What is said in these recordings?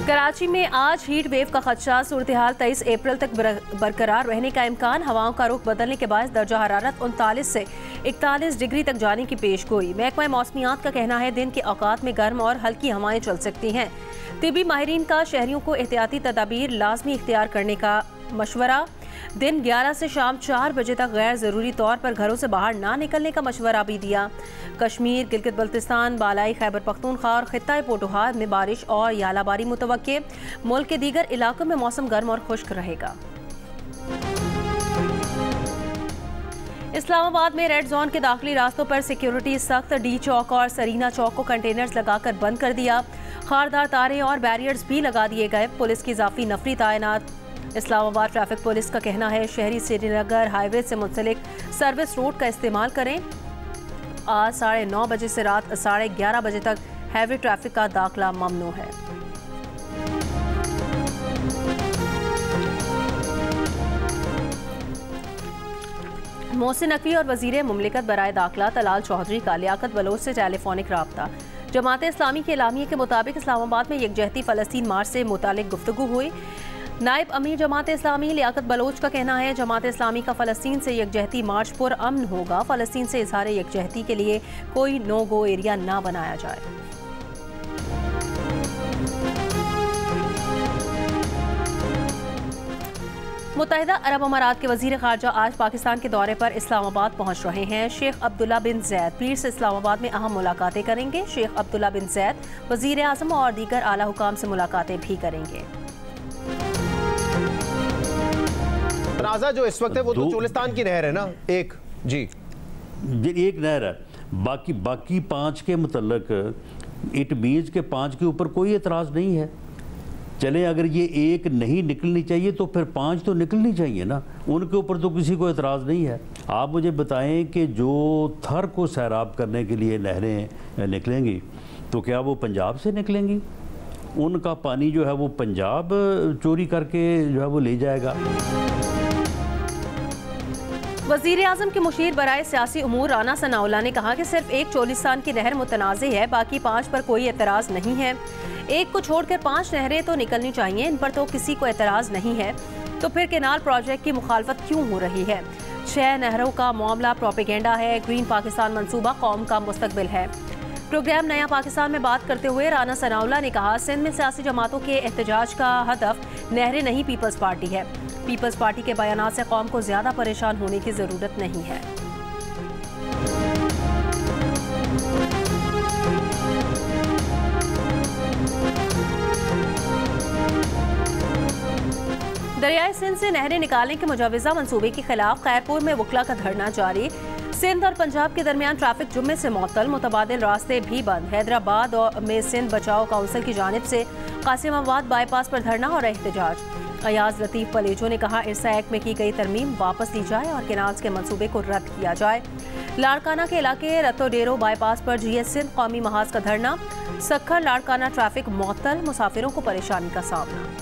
कराची में आज heat wave का खदशा, सूरत हाल 23 अप्रैल तक बरकरार रहने का इम्कान। हवाओं का रुख बदलने के बाद दर्जा हरारत 39 से 41 डिग्री तक जाने की पेशगोई। महकमा मौसमियात का कहना है दिन के औकात में गर्म और हल्की हवाएं चल सकती हैं। तिबी माहिरीन का शहरियों को एहतियाती तदाबीर लाजमी इख्तियार करने का मशवरा। दिन 11 से शाम 4 बजे तक गैर ज़रूरी तौर पर घरों से बाहर ना निकलने का मशवरा भी दिया। कश्मीर, गिलगित बल्तिस्तान, बालाई खैबर पख्तूनख्वा और खित्ता पोटोहार में बारिश और यालाबारी मुतवक्के। मुल्क के दीगर इलाकों में मौसम गर्म और खुश्क रहेगा। इस्लामाबाद में रेड जोन के दाखिली रास्तों पर सिक्योरिटी सख्त। डी चौक और सरीना चौक को कंटेनर्स लगाकर बंद कर दिया। खारदार तारे और बैरियर्स भी लगा दिए गए। पुलिस की इजाफी नफरी तैनात। इस्लामाबाद ट्रैफिक पुलिस का कहना है शहरी श्रीनगर हाईवे से मुंसलिक सर्विस रोड का इस्तेमाल करें। आज 9:30 बजे से रात 11:30 बजे तक हैवी ट्रैफिक का दाखिला ममनू है। मोहसिन नकवी और वजीर मुमलिकत बराए दाखिला तलाल चौधरी का लियाकत बलोच से टेलीफोनिक राब्ता। जमात इस्लामी के एलामिये के मुताबिक इस्लामाबाद में यकजहती फ़लस्तीन मार्च से मुतालिक गुफ्तगू हुई। नायब अमीर जमात इस्लामी लियाकत बलोच का कहना है जमात इस्लामी का फ़लस्तीन से यकजहती मार्च पुरअमन होगा। फ़लस्तीन से इजहार यकजहती के लिए कोई नो गो एरिया ना बनाया जाए। मुत्तहिदा अरब अमारात के वजीर खारजा आज पाकिस्तान के दौरे पर इस्लामाबाद पहुंच रहे हैं। शेख अब्दुल्ला बिन जैद पीर से इस्लामाबाद में अहम मुलाकातें करेंगे। शेख अब्दुल्ला बिन जैद वजीर आज़म और दीगर आला हुकाम से मुलाकातें भी करेंगे। तनाज़ा जो इस वक्त है वो तो चोलिस्तान की नहर है ना, एक नहर है। बाकी 5 के मुतल्लक इट मीन्स के 5 के ऊपर कोई एतराज़ नहीं है। चले अगर ये एक नहीं निकलनी चाहिए तो फिर 5 तो निकलनी चाहिए ना, उनके ऊपर तो किसी को एतराज़ नहीं है। आप मुझे बताएं कि जो थर को सैराब करने के लिए नहरें निकलेंगी तो क्या वो पंजाब से निकलेंगी? उनका पानी जो है वो पंजाब चोरी करके जो है वो ले जाएगा। वज़ीर आज़म के मुशीर बराए सियासी उमूर राना सनाउल्लाह ने कहा कि सिर्फ एक चोलिस्तान की नहर मुतनाज़ है, बाकी 5 पर कोई एतराज़ नहीं है। एक को छोड़कर 5 नहरें तो निकलनी चाहिए, इन पर तो किसी को एतराज़ नहीं है। तो फिर केनाल प्रोजेक्ट की मुखालफत क्यों हो रही है? 6 नहरों का मामला प्रोपेगेंडा है। ग्रीन पाकिस्तान मंसूबा कौम का मुस्तकबिल है। प्रोग्राम नया पाकिस्तान में बात करते हुए राना सनाउल्लाह ने कहा सिंध में सियासी जमातों के एहतजाज का हदफ नहरें नहीं पीपल्स पार्टी है। पीपल्स पार्टी के बयानात से कौम को ज्यादा परेशान होने की जरूरत नहीं है। दरियाए सिंध से नहरें निकालने के मुजवजा मंसूबे के खिलाफ खैरपुर में वकला का धरना जारी। सिंध और पंजाब के दरमियान ट्रैफिक जुम्मे से मुअत्तल, मुतबादिल रास्ते भी बंद। हैदराबाद में सिंध बचाओ काउंसिल की जानिब से कासिमाबाद बाईपास पर धरना और एहतजाज। अयाज लतीफ़ पलेजो ने कहा इरसा एक्ट में की गई तरमीम वापस ली जाए और केनाल्स के मंसूबे को रद्द किया जाए। लाड़काना के इलाके रतोडेरो बाईपास पर GS सिंध कौमी महाज का धरना। सखर लाड़काना ट्रैफिक मुअत्तल, मुसाफिरों को परेशानी का सामना।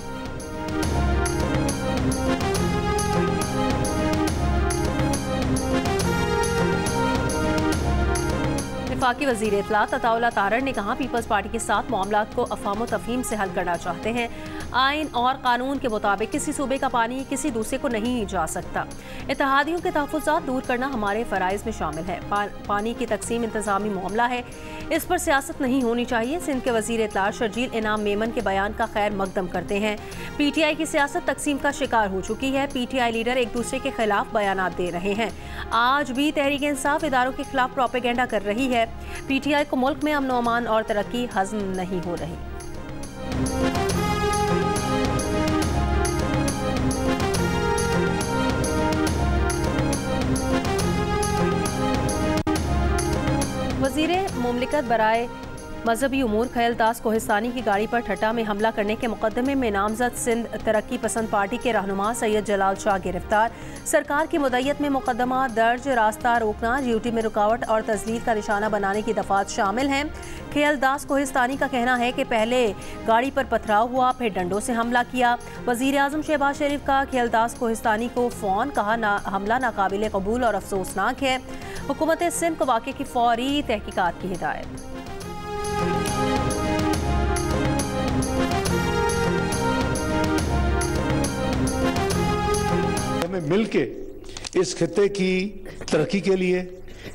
वफाकी वज़ीर इत्तलात अताउल्लाह तारड़ ने कहा पीपल्स पार्टी के साथ मामलात को अफ़हाम तफ़हीम से हल करना चाहते हैं। आइन और कानून के मुताबिक किसी सूबे का पानी किसी दूसरे को नहीं जा सकता। इत्तेहादियों के तहफ़्फ़ुज़ात दूर करना हमारे फ़राइज़ में शामिल है। पानी की तकसीम इंतज़ामी मामला है, इस पर सियासत नहीं होनी चाहिए। सिंध के वज़ीर इत्तलात शर्जील इनाम मेमन के बयान का खैर मकदम करते हैं। PTI की सियासत तकसीम का शिकार हो चुकी है। PTI लीडर एक दूसरे के खिलाफ बयानात दे रहे हैं। आज भी तहरीक इंसाफ इदारों के खिलाफ प्रोपेगेंडा कर रही है। PTI को मुल्क में अमन व अमान और तरक्की हज़म नहीं हो रही। वज़ीर मुमलिकत बराए मजहबी उमूर खयल दास कोहिस्तानी की गाड़ी पर ठट्टा में हमला करने के मुकदमे में नामजद सिंध तरक्की पसंद पार्टी के रहनुमा सैयद जलाल शाह गिरफ्तार। सरकार की मुद्दत में मुकदमा दर्ज। रास्ता रोकना, ड्यूटी में रुकावट और तजलील का निशाना बनाने की दफात शामिल हैं। खयल दास कोहिस्तानी का कहना है कि पहले गाड़ी पर पथराव हुआ, फिर डंडों से हमला किया। वज़ीर आज़म शहबाज शरीफ का खयल दास कोहिस्तानी को फ़ोन, कहा हमला नाकाबिल कबूल और अफसोसनाक है। हुकूमत सिंध को वाक़े की फौरी तहकीकात की हिदायत। हमें मिल के इस खित्ते की तरक्की के लिए,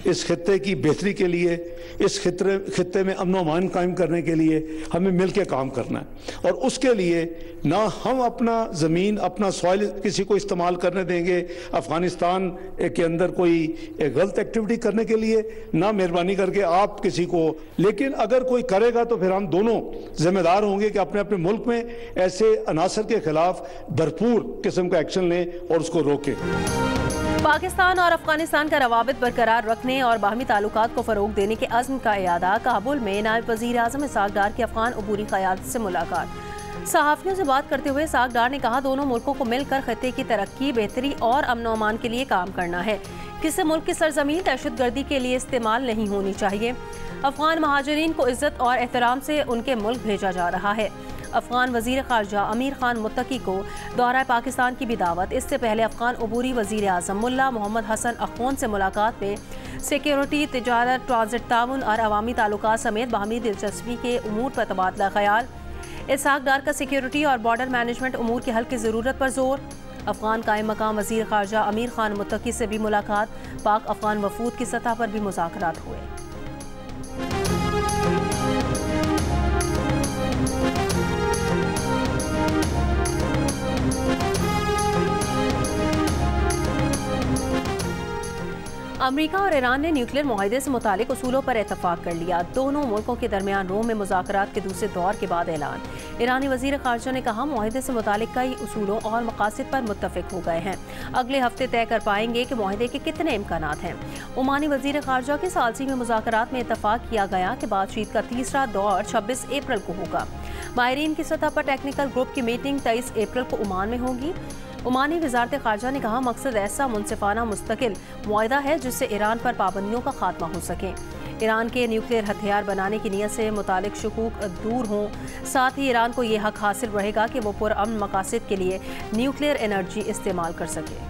इस खित्ते की बेहतरी के लिए, इस खित्ते में अमन व अमान कायम करने के लिए हमें मिलकर काम करना है। और उसके लिए ना हम अपना ज़मीन, अपना सॉइल किसी को इस्तेमाल करने देंगे अफ़गानिस्तान के अंदर कोई गलत एक्टिविटी करने के लिए, ना मेहरबानी करके आप किसी को, लेकिन अगर कोई करेगा तो फिर हम दोनों जिम्मेदार होंगे कि अपने अपने मुल्क में ऐसे अनासर के खिलाफ भरपूर किस्म का एक्शन लें और उसको रोकें। पाकिस्तान और अफगानिस्तान का रवाबित बरकरार रखने और बाहमी ताल्लुकात को फरोग देने के अज़्म का इरादा। काबुल में नायब वज़ीर आज़म इसहाक डार की अफगान अबूरी क़यादत से मुलाकात। सहाफ़ियों से बात करते हुए इसहाक डार ने कहा, दोनों मुल्कों को मिलकर खित्ते की तरक्की, बेहतरी और अमन व अमान के लिए काम करना है। किसी मुल्क की सरजमीन दहशतगर्दी के लिए इस्तेमाल नहीं होनी चाहिए। अफगान महाजरीन को इज्जत और एहतराम से उनके मुल्क भेजा जा रहा है। अफगान वज़ीर ख़ारजा अमीर खान मुत्तकी को दौरा पाकिस्तान की भी दावत। इससे पहले अफगान अबूरी वज़ीर आज़म मुल्ला मोहम्मद हसन अख़ून से मुलाकात में सिक्योरिटी, तिजारत, ट्रांजिट ताउन और अवामी ताल्लुकात समेत बाहमी दिलचस्पी के उमूर पर तबादला ख़याल। इसहाक डार का सिक्योरिटी और बॉर्डर मैनेजमेंट उमूर के हल की ज़रूरत पर जोर। अफगान कायम मकाम वज़ीर ख़ारजा अमीर खान मुत्तकी से भी मुलाकात। पाक अफगान वफूद की सतह पर भी मुज़ाकरात हुए। अमेरिका और ईरान ने न्यूक्लियर मुआहदे से मुतालिक उसूलों पर इतफाक कर लिया। दोनों मुल्कों के दरमियान रोम में मुज़ाकरात के दूसरे दौर के बाद ऐलान। ईरानी वज़ीर ख़ारजा ने कहा, मुआहदे से मुतालिक कई उसूलों और मकासद पर मुत्तफ़िक हो गए हैं। अगले हफ्ते तय कर पाएंगे कि मुआहदे के कितने इम्कानात हैं। ओमानी वज़ीर ख़ारजा के सालसी में मुज़ाकरात में इतफाक किया गया कि बातचीत का तीसरा दौर 26 अप्रैल को होगा। माहिरीन की सतह पर टेक्निकल ग्रुप की मीटिंग 23 अप्रैल को ओमान में होगी। ओमानी वज़ारत ख़ारजा ने कहा, मकसद ऐसा मुनसिफाना मुस्तकिल मुआहदा है जिससे ईरान पर पाबंदियों का खात्मा हो सके, ईरान के न्यूक्लियर हथियार बनाने की नीयत से मुतालिक शुकूक दूर हों। साथ ही ईरान को ये हक हासिल रहेगा कि वो पुरअमन मकासद के लिए न्यूक्लियर एनर्जी इस्तेमाल कर सके।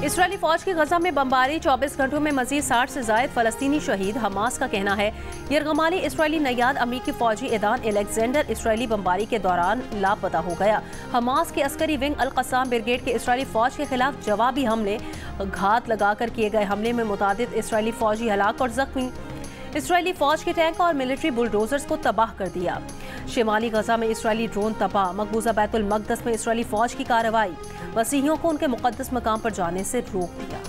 इस्राएली फौज की गजा में बमबारी, 24 घंटों में मजीद 60 से ज़ायद फलस्तीनी शहीद। हमास का कहना है यरगमाली इस्राएली नैयाद अमरीकी फौजी एदान एलेक्जेंडर इस्राएली बमबारी के दौरान लापता हो गया। हमास के अस्करी विंग अल कसाम ब्रिगेड के इस्राएली फौज के खिलाफ जवाबी हमले, घात लगाकर किए गए हमले में मुतादिद इस्राएली फौजी हलाक और जख्मी। इस्राएली फौज के टैंक और मिलिट्री बुलडोजर्स को तबाह कर दिया। शिमाली गजा में इस्राएली ड्रोन तबाह। मकबूजा बैतुल मकदस में इस्राएली फौज की कार्रवाई, मसीहियों को उनके मुकद्दस मकाम पर जाने से रोक दिया।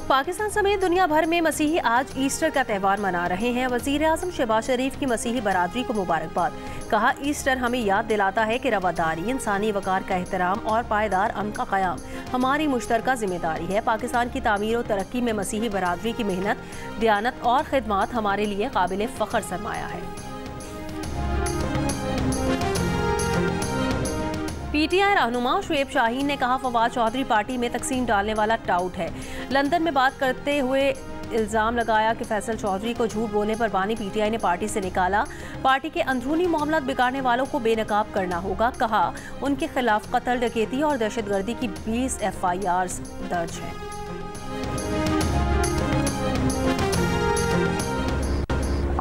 पाकिस्तान समेत दुनिया भर में मसीही आज ईस्टर का त्यौहार मना रहे हैं। वज़ीर आज़म शहबाज शरीफ की मसीही बरादरी को मुबारकबाद। कहा, ईस्टर हमें याद दिलाता है कि रवादारी, इंसानी वक़ार का एहतराम और पायदार अमन का क़याम हमारी मुश्तरका जिम्मेदारी है। पाकिस्तान की तामीर और तरक्की में मसीही बरादरी की मेहनत, दयानत और खिदमत हमारे लिए काबिल फ़ख्र सरमाया है। पीटीआई रहनुमा शुएब शाहीन ने कहा, फवाद चौधरी पार्टी में तकसीम डालने वाला टाउट है। लंदन में बात करते हुए इल्ज़ाम लगाया कि फैसल चौधरी को झूठ बोलने पर बानी पीटीआई ने पार्टी से निकाला। पार्टी के अंदरूनी मामलात बिगाड़ने वालों को बेनकाब करना होगा। कहा, उनके खिलाफ कत्ल, डकैती और दहशतगर्दी की 20 FIRs दर्ज हैं।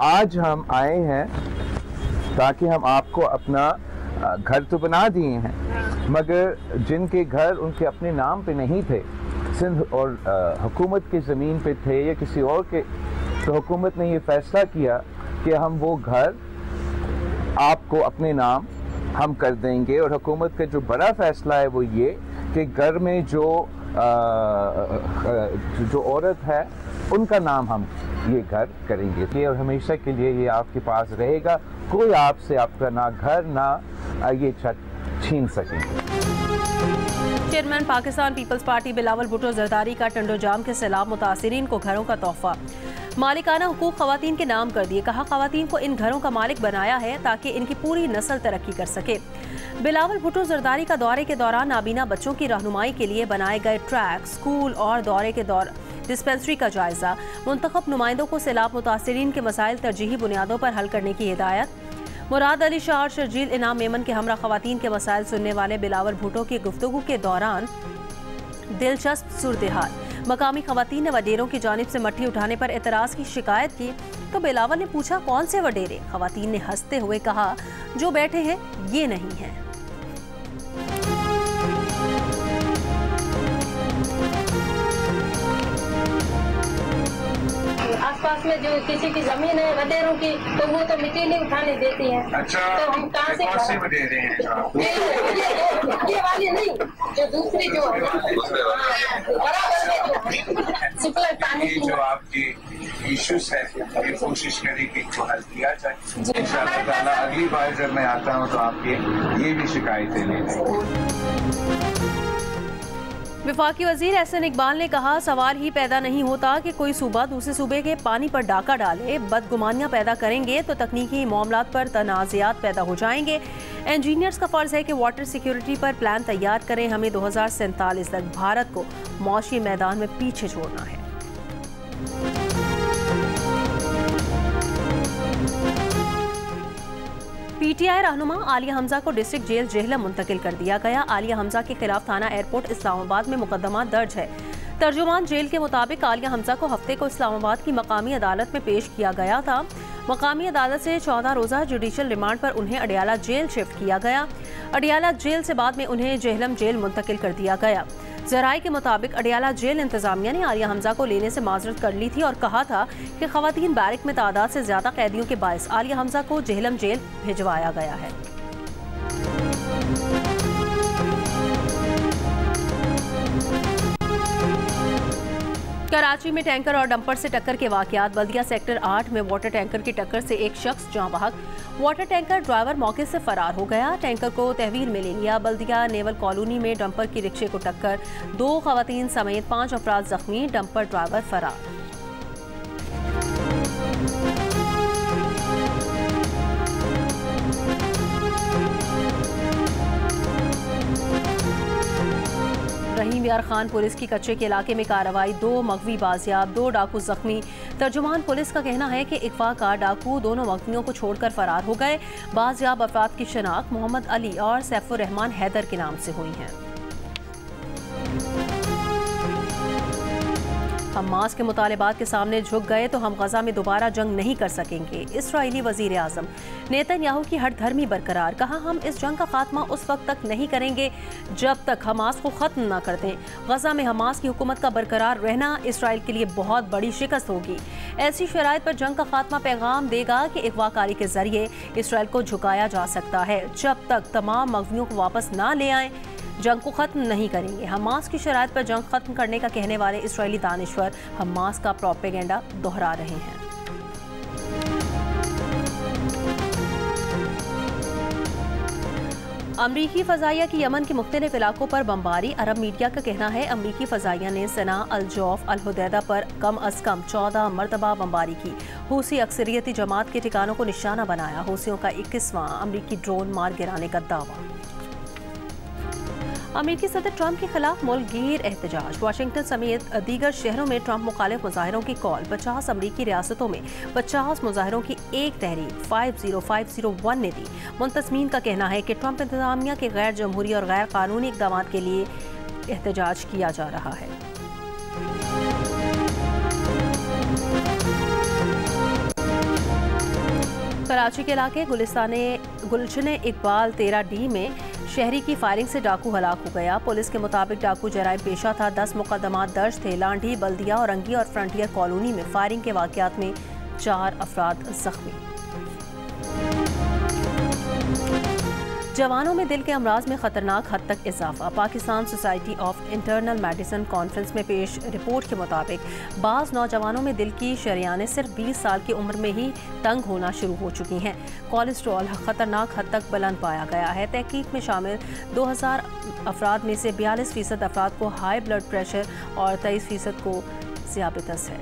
आज हम आए हैं ताकि हम आपको अपना घर तो बना दिए हैं, मगर जिनके घर उनके अपने नाम पे नहीं थे, सिंध और हुकूमत की ज़मीन पे थे या किसी और के, तो हुकूमत ने ये फ़ैसला किया कि हम वो घर आपको अपने नाम हम कर देंगे। और हुकूमत का जो बड़ा फ़ैसला है वो ये कि घर में जो औरत है उनका नाम हम ये घर करेंगे और हमेशा के लिए ये आपके पास रहेगा। कोई आपसे आपका ना घर ना ये छत छीन सकेंगे। Chairman Pakistan Peoples Party Bilawal Bhutto Zardari का टंडोजाम के सैलाब मुतासिरीन को घरों का तोहफा। मालिकाना हुकूक खवातीन के नाम कर दिए। कहा, खवातीन को इन घरों का मालिक बनाया है ताकि इनकी पूरी नस्ल तरक्की कर सके। बिलावल भुट्टो जरदारी का दौरे के दौरान नाबीना बच्चों की रहनुमाई के लिए बनाए गए ट्रैक, स्कूल और दौरे के डिस्पेंसरी का जायजा। मुंतखब नुमाइंदों को सैलाब मुतासिरीन के मसाइल तरजीही बुनियादों पर हल करने की हिदायत। मुराद अली शाह और शर्जील इनाम मेमन के हमरा खवातीन के मसाइल सुनने वाले बिलावल भुट्टो की गुफ्तगू के दौरान दिलचस्प सूरत-ए-हाल। मकामी खवातीन ने वडेरों की जानिब से मट्टी उठाने पर एतराज़ की शिकायत की तो बिलावल ने पूछा कौन से वडेरे। खवातीन ने हंसते हुए कहा जो बैठे हैं ये नहीं है। आसपास में जो किसी की जमीन है वडेरों की तो वो तो मिट्टी नहीं उठाने देती है। अच्छा, तो हम कहाँ से वडेरे हैं? ये वाली नहीं, जो दूसरी जो है बराबर में शुक्ला पानी जो आपकी इश्यूज है ये कोशिश करें कि इसको हल किया जाए। इंशाअल्लाह ताला अगली बार जब मैं आता हूँ तो आपके ये भी शिकायतें लेंगे। वफाकी वजीर एहसन इकबाल ने कहा सवाल ही पैदा नहीं होता कि कोई सूबा दूसरे सूबे के पानी पर डाका डाले। बदगुमानियां पैदा करेंगे तो तकनीकी मामलात पर तनाज़ात पैदा हो जाएंगे। इंजीनियर्स का फर्ज है कि वाटर सिक्योरिटी पर प्लान तैयार करें। हमें 2047 तक भारत को मौशी मैदान में पीछे छोड़ना है। पीटीआई रहनुमा आलिया हमजा को डिस्ट्रिक्ट जेल जेहलम मुंतकिल कर दिया गया। आलिया हमजा के खिलाफ थाना एयरपोर्ट इस्लामाबाद में मुकदमा दर्ज है। तर्जुमान जेल के मुताबिक आलिया हमजा को हफ्ते को इस्लामाबाद की मकामी अदालत में पेश किया गया था। मकामी अदालत से 14 रोज़ा जुडिशल रिमांड पर उन्हें अडियाला जेल शिफ्ट किया गया। अडियाला जेल से बाद में उन्हें जेहलम जेल मुंतकिल कर दिया गया। ज़राए के मुताबिक अडियाला जेल इंतजामिया ने आलिया हमजा को लेने से माजरत कर ली थी और कहा था कि खवातीन बैरक में तादाद से ज्यादा कैदियों के बायस आलिया हमजा को जेहलम जेल भिजवाया गया है। कराची में टैंकर और डंपर से टक्कर के वाकयात। बल्दिया सेक्टर 8 में वाटर टैंकर की टक्कर से एक शख्स जाँ बहक। वाटर टैंकर ड्राइवर मौके से फरार हो गया। टैंकर को तहवील में ले लिया। बल्दिया नेवल कॉलोनी में डंपर की रिक्शे को टक्कर, 2 खवातीन समेत 5 अफराद जख्मी, डंपर ड्राइवर फरार। रहीम यार खान पुलिस की कच्चे के इलाके में कार्रवाई, 2 मगवी बाजियाब, 2 डाकू जख्मी। तर्जुमान पुलिस का कहना है कि इकवा का डाकू दोनों मगवियों को छोड़कर फरार हो गए। बाजियाब अफराद की शनाख्त मोहम्मद अली और सैफुर रहमान हैदर के नाम से हुई है। हमास के मुतालिबात के सामने झुक गए तो हम गजा में दोबारा जंग नहीं कर सकेंगे। इस्राईली वजीर आजम नेतन्याहू की हर धर्मी बरकरार। कहा हम इस जंग का खात्मा उस वक्त तक नहीं करेंगे जब तक हमास को खत्म न कर दें। गजा में हमास की हुकूमत का बरकरार रहना इसराइल के लिए बहुत बड़ी शिकस्त होगी। ऐसी शराइत पर जंग का खात्मा पैगाम देगा कि अगवाकारी के जरिए इसराइल को झुकाया जा सकता है। जब तक तमाम मगवियों को वापस ना ले आए जंग को खत्म नहीं करेंगे। हमास की शराइत पर जंग खत्म करने का कहने वाले इस्राएली दानिश्वर हमास का प्रोपेगेंडा दोहरा रहे हैं। अमरीकी फजाइया की यमन के मुख्तलिफ इलाकों पर बमबारी। अरब मीडिया का कहना है अमरीकी फजाइया ने सना, अल जौफ, अल हुदैदा पर कम अज कम 14 मरतबा बमबारी की। हूसी अक्सरियती जमात के ठिकानों को निशाना बनाया। हूसियों का 21वां अमरीकी ड्रोन मार गिराने का दावा। अमेरिकी सदर ट्रंप के खिलाफ मुल्कगीर एहतजाज। वाशिंगटन समेत दीगर शहरों में ट्रंप मुखालिफ मुजाहिरों की कॉल। 50 अमरीकी रियासतों में 50 मुजाहिरों की एक तहरीक 50501 ने दी। मुंतजमीन का कहना है कि ट्रंप इंतजामिया के गैर जमहूरी और गैर कानूनी इक़दाम के लिए एहतजाज किया जा रहा है। कराची के इलाके गुलशन इकबाल 13D में शहरी की फायरिंग से डाकू हलाक हो गया। पुलिस के मुताबिक डाकू जराइम पेशा था। 10 मुकदमात दर्ज थे। लांढी, बल्दिया, औरंगी और फ्रंटियर कॉलोनी में फायरिंग के वाकयात में 4 अफराद जख्मी। जवानों में दिल के अमराज में खतरनाक हद तक इजाफा। Pakistan society of internal medicine conference में पेश रिपोर्ट के मुताबिक बाज़ नौजवानों में दिल की शरियानें सिर्फ 20 साल की उम्र में ही तंग होना शुरू हो चुकी हैं। कोलेस्ट्रॉल खतरनाक हद तक बुलंद पाया गया है। तहकीक में शामिल 2000 अफराद में से 42% अफराद को हाई ब्लड प्रेशर और 23% को ज़ियाबतस है।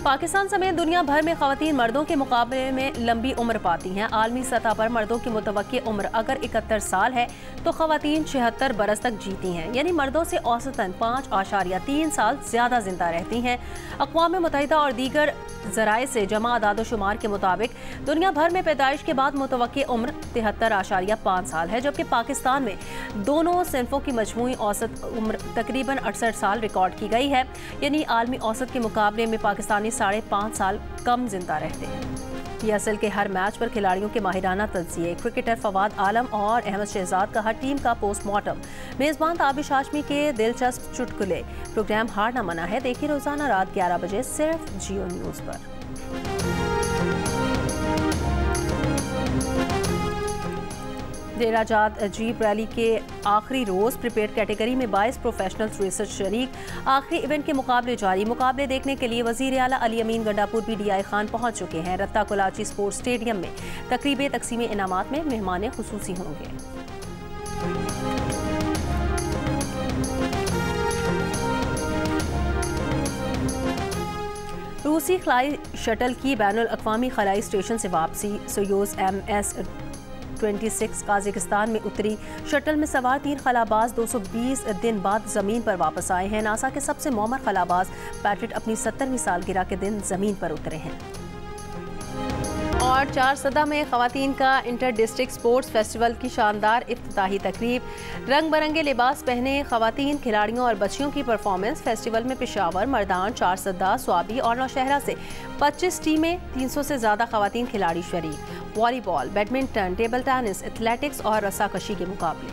पाकिस्तान समेत दुनिया भर में खवातीन मर्दों के मुकाबले में लंबी उम्र पाती हैं। आलमी सतह पर मर्दों की मुतवक्की उम्र अगर 71 साल है तो खवातीन 76 बरस तक जीती हैं, यानी मर्दों से औसतन 5.3 साल ज़्यादा जिंदा रहती हैं। अक़वाम मुत्तहिदा और दीगर ज़राए से जमा आदादोशुमार के मुताबिक दुनिया भर में पैदाइश के बाद मुतवक्की उम्र 73.5 साल है, जबकि पाकिस्तान में दोनों सिनफों की मजमूई औसत उम्र तकरीबन 68 साल रिकॉर्ड की गई है, यानी आलमी औसत के मुकाबले में पाकिस्तानी 5.5 साल कम जिंदा रहते हैं। PSL के हर मैच पर खिलाड़ियों के माहिराना तज्जिए, क्रिकेटर फवाद आलम और अहमद शहजाद का हर टीम का पोस्टमार्टम, मेज़बान ताबिश हाशमी के दिलचस्प चुटकुले। प्रोग्राम हार ना मना है, देखिए रोजाना रात 11 बजे सिर्फ जियो न्यूज़ पर। डेराजात जीप रैली के आखिरी रोज़ प्रिपेयर्ड कैटेगरी में 22 प्रोफेशनल्स रेसर्स शरीक। आखिरी इवेंट के मुकाबले जारी। मुकाबले देखने के लिए वज़ीर आला अली अमीन गंडापुर PDI खान पहुंच चुके हैं। रत्ता कोलाची स्पोर्ट्स स्टेडियम में तकरीब तकसीम इनामात में मेहमान खुसूसी होंगे। रूसी खलाई शटल की बैनुल अक़वामी खलाई स्टेशन से वापसी। सोयूज़ MS-26 काज़ाकिस्तान में उतरी। शटल में सवार 3 खलाबाज 220 दिन बाद ज़मीन पर वापस आए हैं। नासा के सबसे मौमर खलाबाज पैट्रिट अपनी 70वीं सालगिरह के दिन ज़मीन पर उतरे हैं। और 4 सदा में ख़वातीन का इंटर डिस्ट्रिक्ट स्पोर्ट्स फेस्टिवल की शानदार इफ्तिताही तकरीब। रंग बिरंगे लिबास पहने ख़वातीन खिलाड़ियों और बच्चियों की परफॉर्मेंस। फेस्टिवल में पेशावर, मर्दान, 4 सदा, स्वाबी और नौशहरा से 25 टीमें, 300 से ज़्यादा ख़वातीन खिलाड़ी शरीक। Volleyball, badminton, table tennis, athletics और रस्साकशी के मुकाबले।